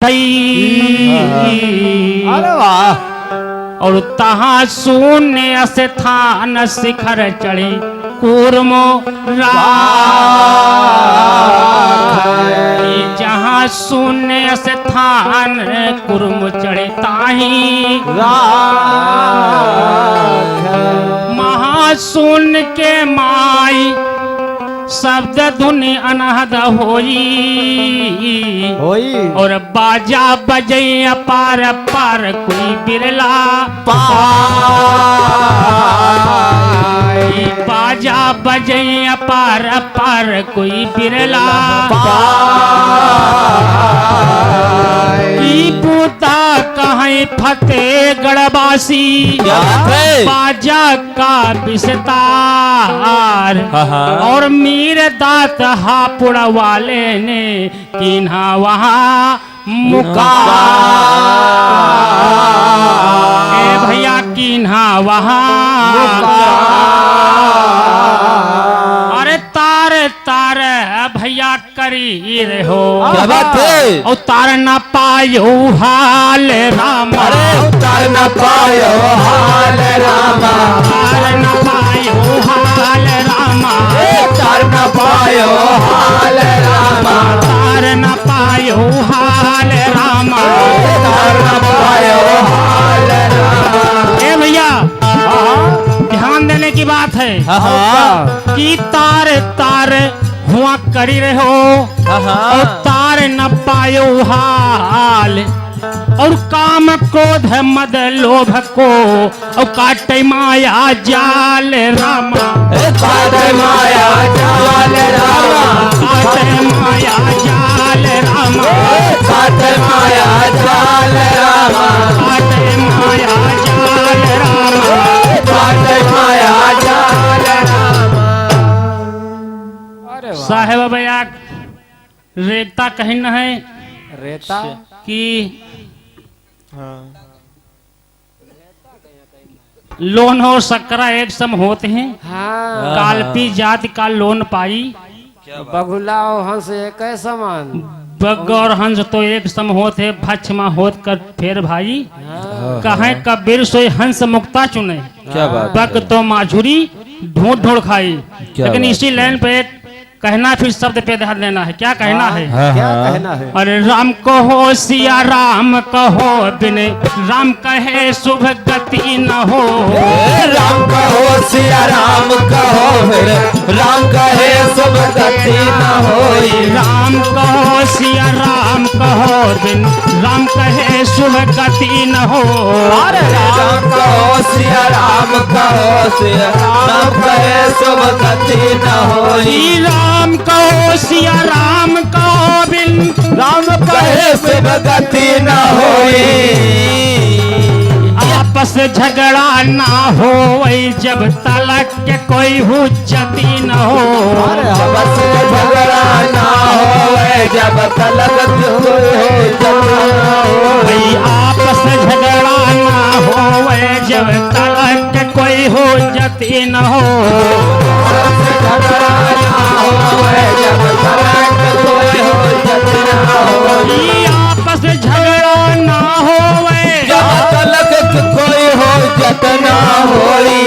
थई। अरे वाह। और तहाँ शून्य स्थान शिखर चढ़ी कूर्मो राखै। जहाँ शून्य स्थान कुर्म चढ़े ताही महाशून्य के माई शब्द धुनि अनहद होई। और बाजा बजई अपार पार कोई बिरला पाई। बाजा बजई अपार पार कोई बिरला पाई। बूता कहीं फतेहगढ़वासी बाजा का विस्तार। और मीर दात हापुड़ वाले ने किन्हा वहाँ मुकार। ए भैया किन्हा वहाँ अरे तार तार भैया करी रहो। क्या बात है? और तार न पायो हाल रामा। अरे तार न पायो हाल रामा। तार न पायो हाल रामा। तार न पायो हाल रामा। तार न पायो हाल रामा। तार न पायो हाल रामा। ए भैया ध्यान देने की बात है कि तार तार हुआ करी रहो। और तार न पायो हाल। और काम क्रोध मद लोभ को और काटे माया जाल रामा। काटे माया जाल रामा। काटे माया जाल रामा। काटे माया जाल रामा। काटे माया जाल रामा। काटे माया जाल रामा। साहेब भैया रेता कहीं न है रेता कि लोन और सकरा एक सम होते हैं। कालपी जाति का लोन पाई। बगुला और हंस एक है समान। बग और हंस तो एक सम होते भक्षमा होत कर फेर भाई। कहे कबीर सोई हंस मुक्ता चुने। क्या बात। बग तो माधुरी ढूंढ ढूंढ खाई। लेकिन इसी लाइन पे कहना फिर शब्द पे ध्यान देना है। क्या कहना है? क्या कहना है? अरे राम कहो सिया राम कहो बिन राम कहे शुभ गति न हो। राम कहो सिया राम कहो राम कहे शुभ गति न होई। राम कहो सिया राम कहो बिन राम कहे शुभ गति न हो। राम कहो सिया राम कहो सिया राम कहे शुभ गति न होई। राम कहो सिया राम कहो बिन राम कहे शुभ गति न होई। आपस झगड़ा ना हो वही जब तलक के कोई हुज्जती न हो। आपस झगड़ा ना हो जब तलक कोई हुज्जती न हो। आपस झगड़ा ना हो वही जब तलक के कोई हुज्जती न हो। झगड़ा ना हो जब तलक कोई हुज्जती न हो। आपस झगड़ा ना हो जब तलक कोई हुज्जत न होई।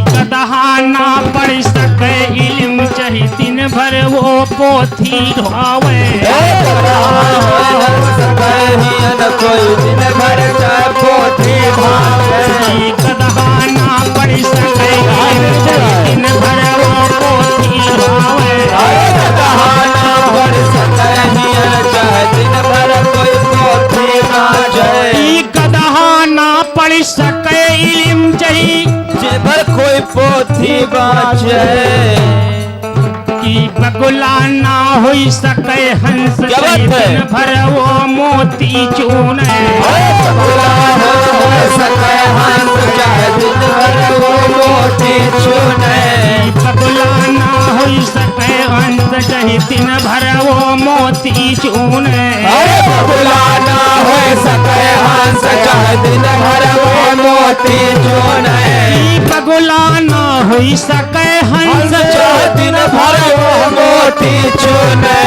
कदहा ना पढ़ सके इल्म चाही दिन भर वो पोथी ढोवे। कोई दिन भर पोथी ढोवे। कदहा ना पढ़ सके इल्म चाही दिन भर वो पोथी ढोवे। कदहा ना पढ़ सके दिन भर कोई पोथी ढोवे। कदहा ना पढ़ सके इल्म चाही भर कोई पोथी बाजे। की बगुला ना हो सके हंस दिन भर वो मोती चूने। बगुला हो सके हंस दिन भर वो मोती चूने। बगुला ना हो सके हंस दिन भर वो मोती चूने। बगुला ना हो सके हंस दिन भर वो मोती चूने। बगुला ना हो हुई सके हंस चाहे दिन भर वो मोती चुने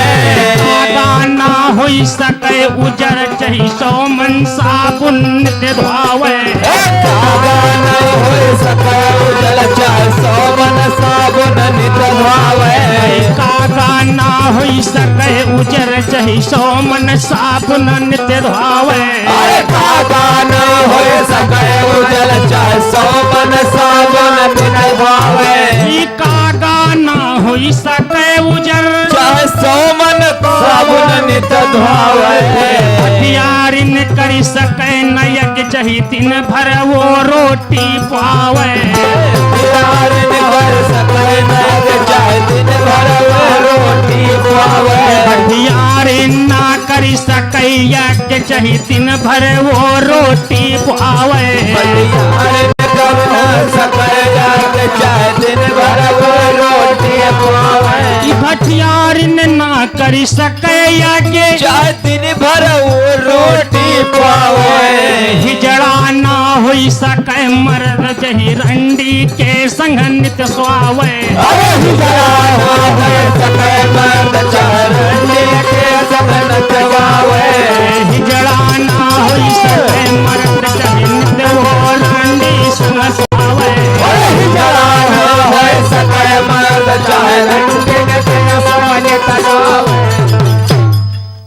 गाना हुई सके उजर चही सो मन साबुन नित्य धोवे गाना हो सके उजल चाहे सोमन साबुन नित भावे गाना हुई सके उजर चही सो मन साबुन नित्य धोवे गाना हो सके उजल चाहे सोमन साबुन नित भावे गाना हुई सके उजर चाहे सोमन साबुन नित धोवे हथियारिन करी सके नयक चही दिन भर वो रोटी पावे हथियारिन कर सके नयक चाहे दिन भर वो रोटी पावे हथियारिन ना करी सके यज्ञ चही दिन भर वो रोटी पावे हथियारिन कर सके यज्ञ चाहे दिन भर वो रोटी पावे हथियारिन ना करी सके यज्ञ चाहे दिन भर वो रोटी पावे हिजड़ा ना हुई सके मर्द चही रंडी के संग नित स्वावे अरे हिजड़ा हो सके मर्द चाहे के संग नचवावे हिजड़ा ना हुई सके मर्द चही नित वो रंडी संग स्वावे हिजड़ा हो सके मर्द चाहे के संग नचवावे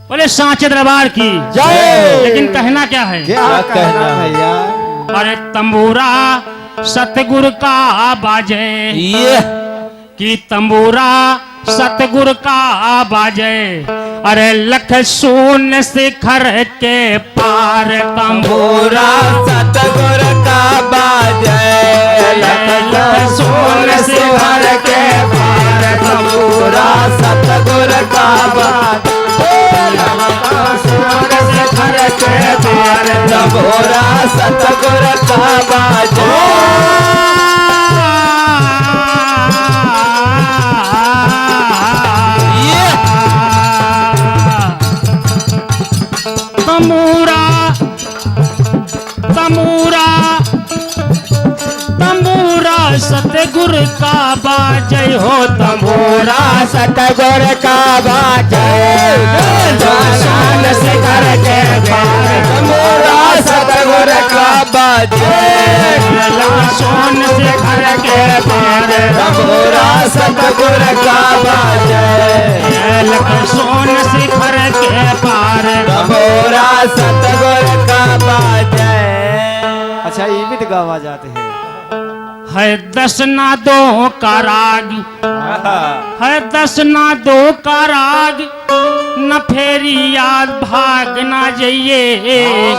बोले सांचे दरबार की जय। लेकिन कहना क्या है क्या कहना है यार अरे तंबूरा सतगुरु का बाजे ये कि तंबूरा सतगुरु का बाजे अरे लख शून्य शिखर के पार पूरा सतगुर का बाजे लख शून्य शिखर के पार पूरा सतगुर का बाजे शिखर के पार पूरा सतगुर का बाजे तंबूरा तंबूरा तंबूरा सतगुरु का बाजे हो तंबूरा सतगुर का बाजे शान शिखर के पार तंबूरा सतगुर का बाजे शान शिखर के पार तंबूरा सतगुर का बाजे सोन शिखर के पार तंबूरा सतगुर का बाजे अच्छा ये भी तो गावा जाते हैं है दस नादों का राग है दस नादों का राग न फेरी याद भाग ना जाइए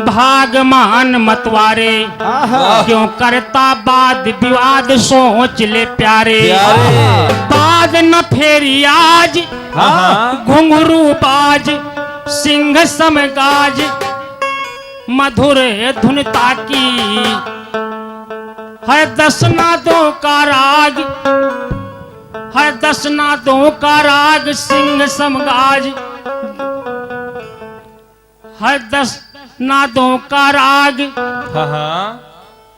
भागमान मतवारे क्यों करता वाद विवाद सोच ले प्यारे बाद न फेरी आज घुंघरू बाज सिंह समगाज मधुर धुनता की है दस नादों का राग है दस नादों का राग सिंह समगाज है दस नादों का राग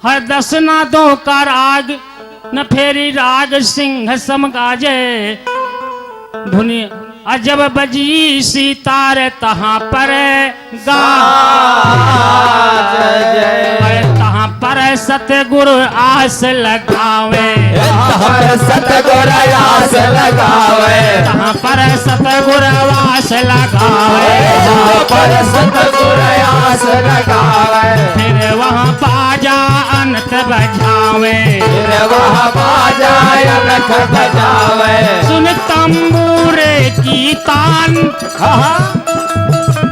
है दस नादों का राग न फेरी राग सिंह समगाजे धुनी अजब बजी सितार तहाँ पर गा तहाँ पर सतगुरु आस लगावे सतगुर आस लगावे तहाँ पर सतगुरु आस लगावे पर सतगुर आस लगावे फिर वहाँ बाजा अनंत बजावे फिर वहाँ बाजा अनख बजावे सुन तंबूरे की तान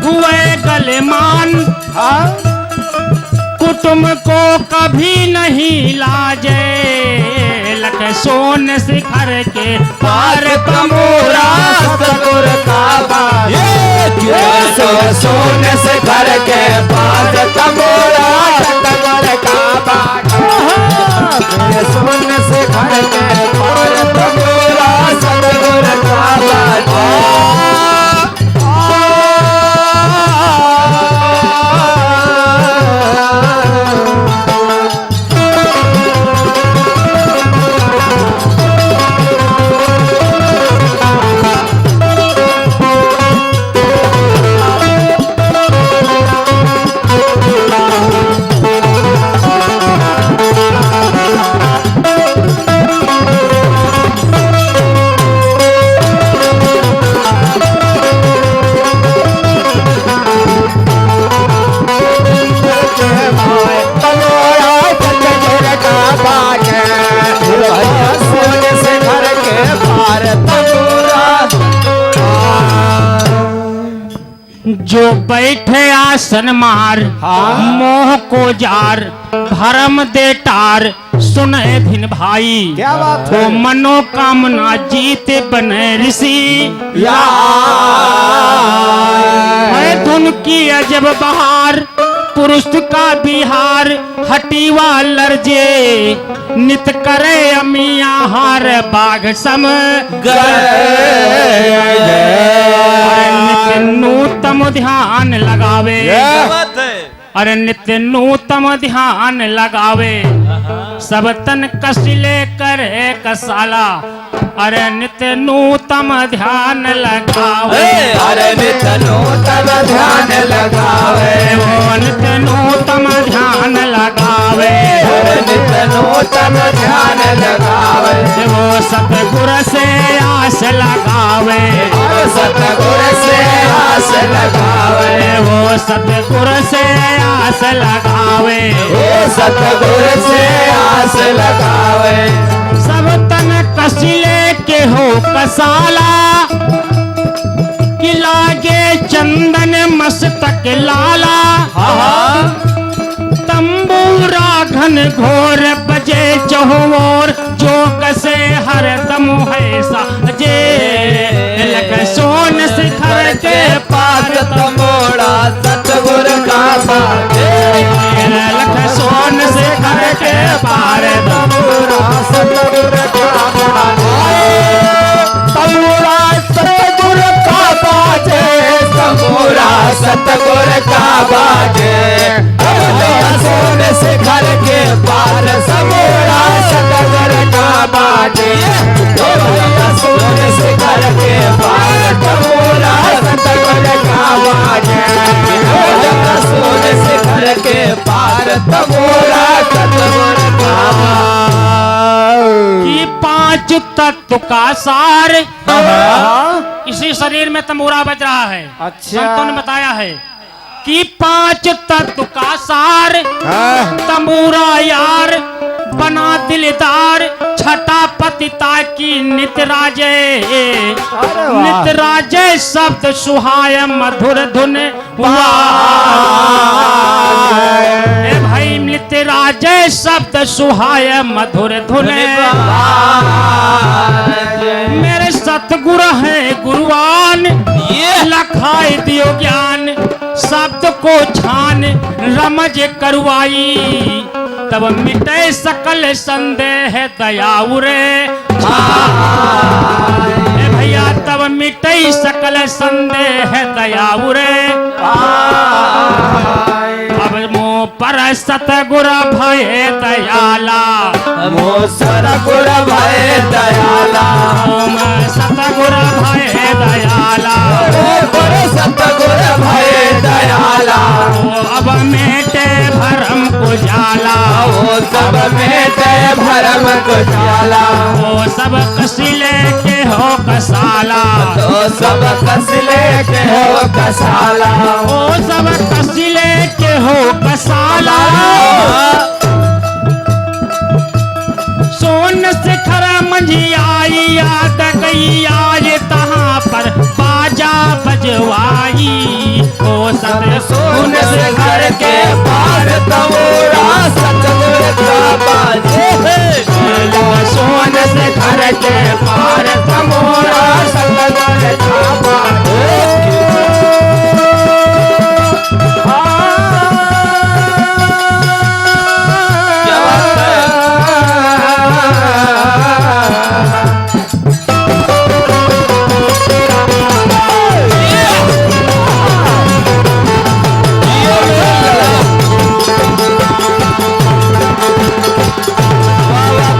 हुए गलेमान कुटुंब को कभी नहीं लाजे लख सोन शिखर के पार तंबूरा सतगुर का सोन से घर के पास तंबूरा सतगुर का सोन से घर के पास तंबूरा सतगुर का जो बैठे आसन मार मोह को जार भरम दे टार सुने धिन भाई क्या बात वो है? मनोकामना जीते बने ऋषि है धुन की अजब बहार पुरुष का बिहार हटीवा लर्जे नित करे अमिया हार बाघ सम अरे नित्य नूतम ध्यान लगावे अरे नित्य नूतम ध्यान लगावे सब तन कसिले करे कसाला अरे नित्य नूतम ध्यान लगावे अरे नित्य नूतन ध्यान लगावे वो नित्य नूतम ध्यान लगावे अरे नित्य नूतन ध्यान लगावे वो सतगुर से आस लगावे सतगुर से आस लगावे वो सतगुर से आस लगावे सतगुर से आस लगावे सब तन कसिले के हो कसाला कि लागे चंदन मस्तक लाला तंबूरा घन घोर बजे चहुओर जो कसे हर दम है साजे लग सोन शिखर के पार तमोड़ा सतगुर का बाजे लग सोन शिखर के पार तमोड़ा सतगुर का बाजे तमोड़ा सतगुर का बाजे तमोड़ा सतगुर का बाजे सोन शिखर के पार समोड़ा सतगुर का बाजे सोन शिखर के पार तमोड़ा सतगुर का बाजे सोन शिखर के पार तमोड़ा सतगुर का कि पांच तत्व का सार इसी शरीर में तंबूरा बज रहा है। अच्छा। संतों ने बताया है कि पांच तत्व का सार तंबूरा यार बना दिलदार छठा पतिता की नित राजे नित राजे शब्द सुहाय मधुर धुन ए भाई नित राजे शब्द सुहाय मधुर धुन मेरे सतगुर है गुरुवान लखाए दियो ज्ञान शब्द को छान रमज करवाई तब मिटे सकल संदेह दयाऊ रे ए भैया तब मिटे सकल संदेह दयाऊ रे अब मुँह पर सतगुर भय दयाला सतगुर भय दयाला सतगुर भय दयाला सतगुर भय दयाला अब मेटे भरम को जाला वो सब मेटे भरम को जाला वो सब कसिले के हो कसाला तो सब कसले के हो कसाला वो सब कसिले के हो कसाला सोन शिखर मंझियाई याद गई आज तहाँ पर बाजा बजवाई ओ सब सोन शिखर के पार तमोड़ा सतगुर का बाजे सोन शिखर के पार तमोड़ा सतगुर का बाजे क्या बात है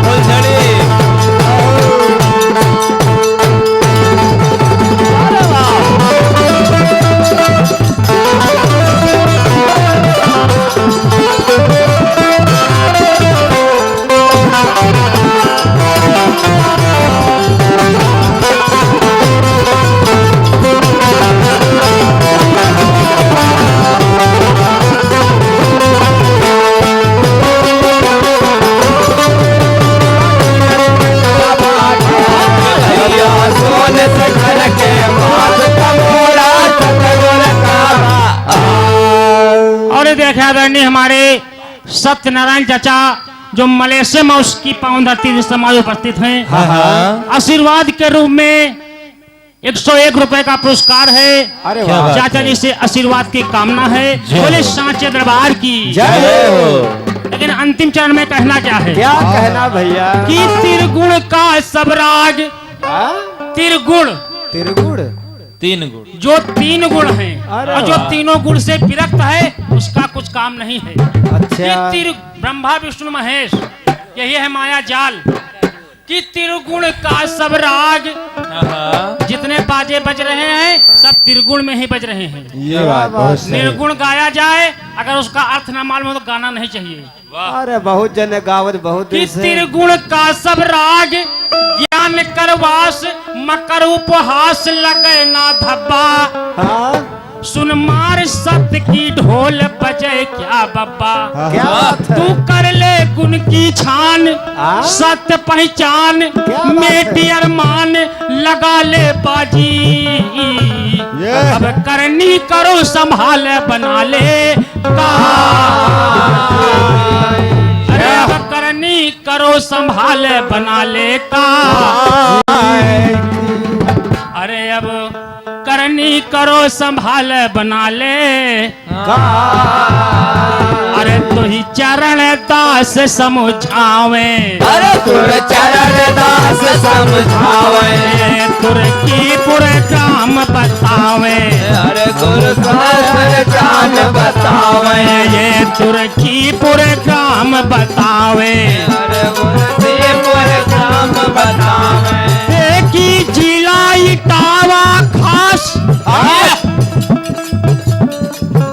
फुलझड़ी देखे आदरणीय हमारे सत्यनारायण चाचा जो मलेशिया में उसकी पावन धरती समाज उपस्थित हैं, आशीर्वाद के रूप में 101 रुपए का पुरस्कार है। अरे क्या वाह बात चाचा जी से आशीर्वाद की कामना है। जय बोले हो। सांचे दरबार की जय हो। लेकिन अंतिम चरण में कहना क्या है क्या कहना भैया? कि त्रिगुण का सब राग, हाँ? त्रिगुण त्रिगुण 3 गुण। जो 3 गुण हैं अरे और जो वाह। तीनों गुण से विरक्त है उसका कुछ काम नहीं है। अच्छा कि ब्रह्मा विष्णु महेश यही है माया जाल कि त्रिगुण का सब राग, जितने बाजे बज रहे हैं सब त्रिगुण में ही बज रहे हैं। ये बात बहुत सही। निर्गुण गाया जाए अगर उसका अर्थ न मालूम हो तो गाना नहीं चाहिए। अरे बहुत जन गावत बहुत कि दिन से। त्रिगुण का सब राग ज्ञान करवास मकर उपहास लगे ना धब्बा, हाँ? सुन मार सत्य की ढोल बजे क्या बब्बा। क्या बात है? तू कर ले गुण की छान हाँ? सत्य पहचान क्या बात मेटी है? अरमान लगा ले बाजी। ये। अब करनी करो संभाल बना ले का। अरे अब करनी करो संभाल बना ले का। अरे अब करनी करो संभाल बना ले। अरे तो ही चरण दास समझावे, अरे तुर चरण दास समझावे, तुर्कीपुर ग्राम बतावे। अरे गुरु सहस्र ज्ञान बतावे, ये तुर्कीपुर ग्राम बतावे। अरे गुरुदेवपुर ग्राम बतावे। देखी जिला इटावा खास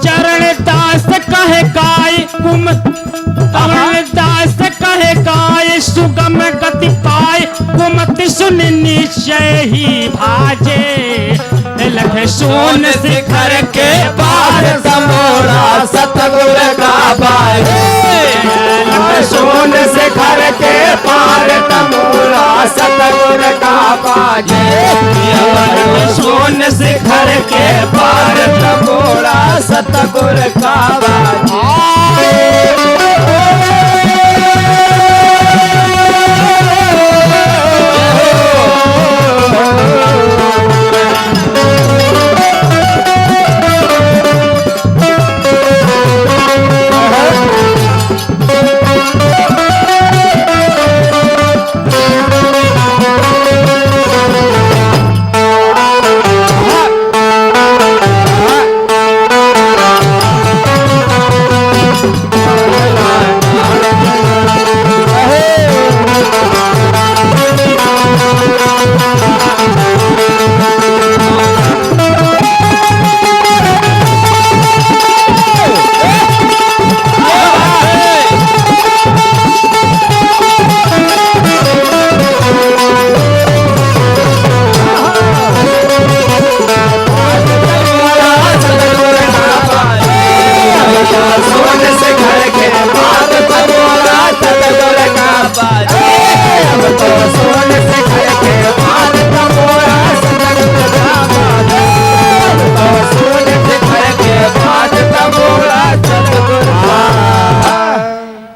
चरण दास कहे गाय कुम, चरण दास कहे गाय सुगम गति पाए कुमति सुन निश्चय ही भाजे। लख सोन शिखर के पार समोरा सतगुर का बाजे, लख सोन शिखर के पार तमोरा सतगुर का बाजे। सोन शिखर के पार तमोरा सतगुर का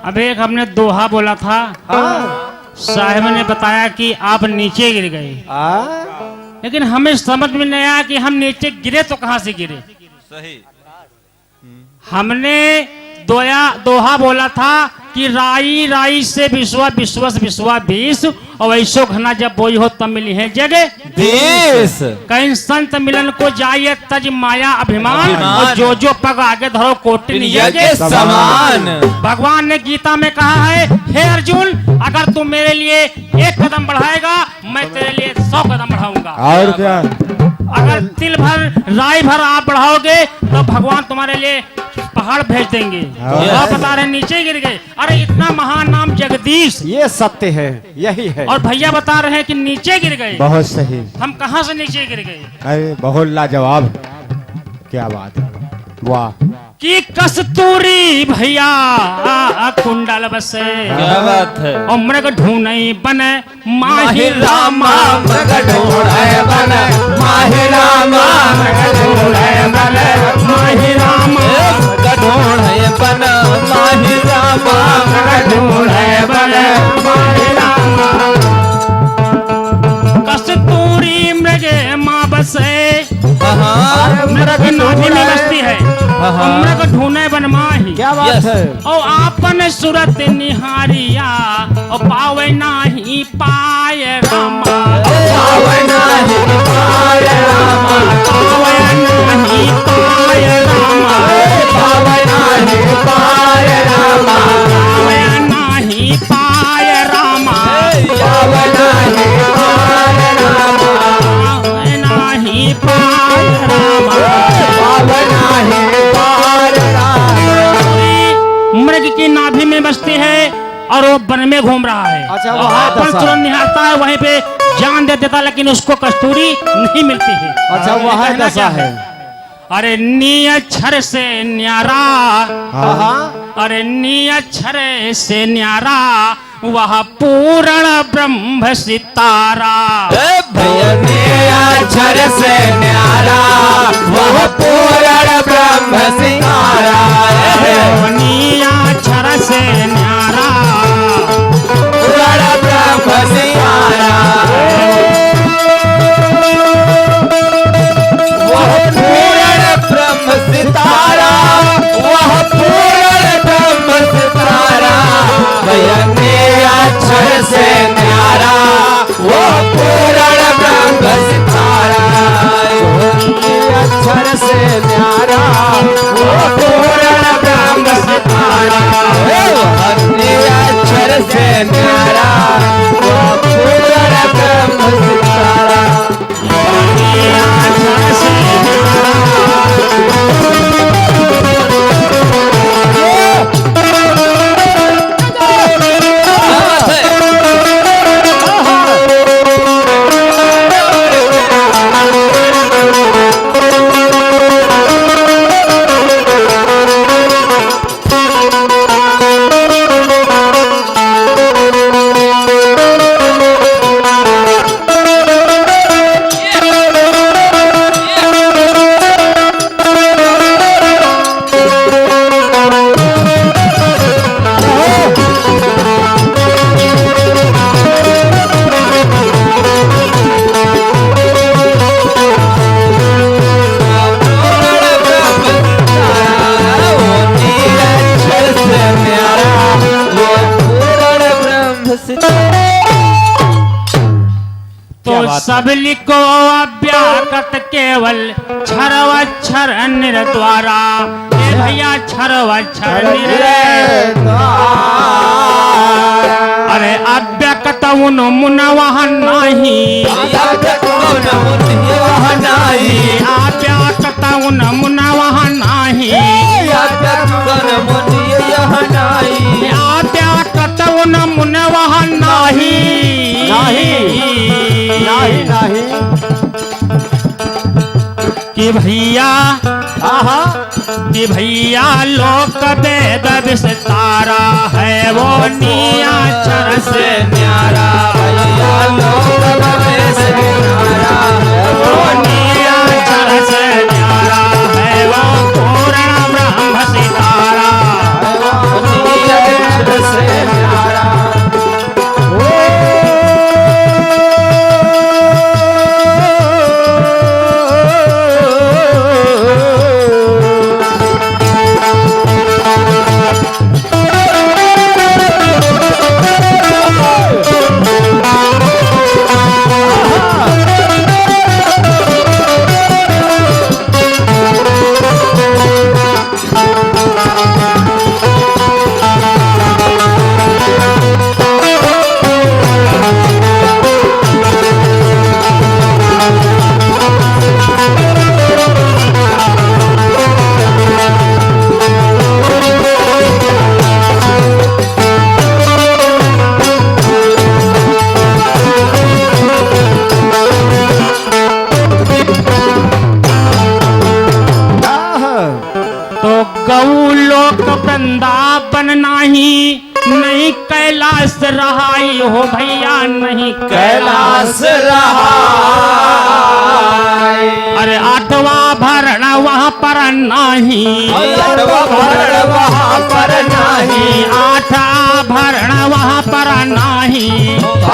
अब एक हमने दोहा बोला था, हाँ? साहिब ने बताया कि आप नीचे गिर गए, लेकिन हमें समझ में नहीं आया कि हम नीचे गिरे तो कहां से गिरे। सही। हमने दोहा बोला था कि राई राई से विश्वा विश्वस विश्वा बीस और ऐसो घना जब बोई हो तब मिली है जगह देश। कहीं संत मिलन को जाइए तज माया अभिमान अभिमान। और जो पग आगे धरो कोटि के समान। भगवान ने गीता में कहा है, हे अर्जुन अगर तू मेरे लिए 1 कदम बढ़ाएगा मैं तेरे लिए 100 कदम बढ़ाऊंगा। और क्या? अगर तिल भर राई भर आप बढ़ाओगे तो भगवान तुम्हारे लिए पहाड़ भेज देंगे। आप बता रहे नीचे गिर गए। अरे इतना महान नाम जगदीश, ये सत्य है, यही है। और भैया बता रहे हैं कि नीचे गिर गए। बहुत सही। हम कहां से नीचे गिर गए? अरे बहुत लाजवाब। क्या बात है, वाह। कि कस्तूरी भैया कुंडल बसे, क्या बात है। और मृग ढूंढई बने माही माही रामा। रामा मृग ढूंढे बन, माही रामा मृग ढूंढे बन, माही रामा मृग ढूंढे बन, नाभि में बसती है हमरे को ढूंढे बनमाही क्या बात Yes. है? ओ आपन सूरत निहारिया ओ पावे नाही पाए रामा पावे नाही पाए रामा पावे नाही पाए रामा पावे नाही पाए रामा पावे नाही पाए रामा पावे नाही पाए रामा पावे नाही पाए रामा पावे नाही पाए रामा मृग की नाभि में बसती है और वो वन में घूम रहा है अच्छा, और वहाँ अपन दशा। तुरंत निहारता है वहीं पे जान दे देता लेकिन उसको कस्तूरी नहीं मिलती है अच्छा, वह कहना दशा क्या है। अरे नी अक्षर से न्यारा हाँ। अरे नी अक्षर से न्यारा वह पूर्ण ब्रह्म सितारा भैया मेरा अक्षर से न्यारा वह पूर्ण ब्रह्म सितारा नी अक्षर से न्यारा पूर्ण ब्रह्म सितारा वह पूर्ण ब्रह्म सितारा वह पूर्ण ब्रह्म सितारा भैया मेरा अक्षर से न्यारा वह पूर्ण ब्रह्म सितारा अक्षर से न्यारा वह पूर्ण ब्रह्म सितारा अक्षर से न्यारा वह पूर्ण ब्रह्म सितारा अक्षर से सब लिखो अव्याकृत केवल क्षरवक्षर निर्द्वारा ए भैया क्षरवक्षर अरे अव्यक्त उन मुन वहन नहीं अव्यक्त उन मुन वहन नहीं अव्यक्त उन मुन वहन नहीं कि भैया कि भैया लोक वेद विस्तारा है वो नियाचर से न्यारा भैया लोक वेद विस्तारा वो नियाचर से न्यारा है वो पूर्ण ब्रह्म सितारा नियाचर से न्यारा गौ लोक वृंदावन नहीं कैलाश रहाई हो भैया नहीं कैलाश रहाई अरे आठवां भरण वहाँ पर नहीं आठवां भरण वहाँ पर नहीं आठा भरण वहाँ पर नहीं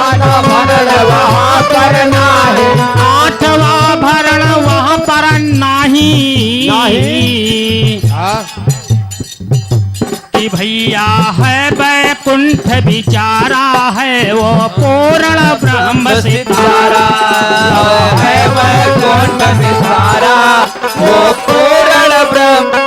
आठवां भरण वहाँ पर नहीं आठवां भरण वहाँ पर नहीं हाँ कि भैया है वैकुंठ विचारा है वो पूर्ण ब्रह्म सितारा है वैकुंठ सितारा वो पूर्ण ब्रह्म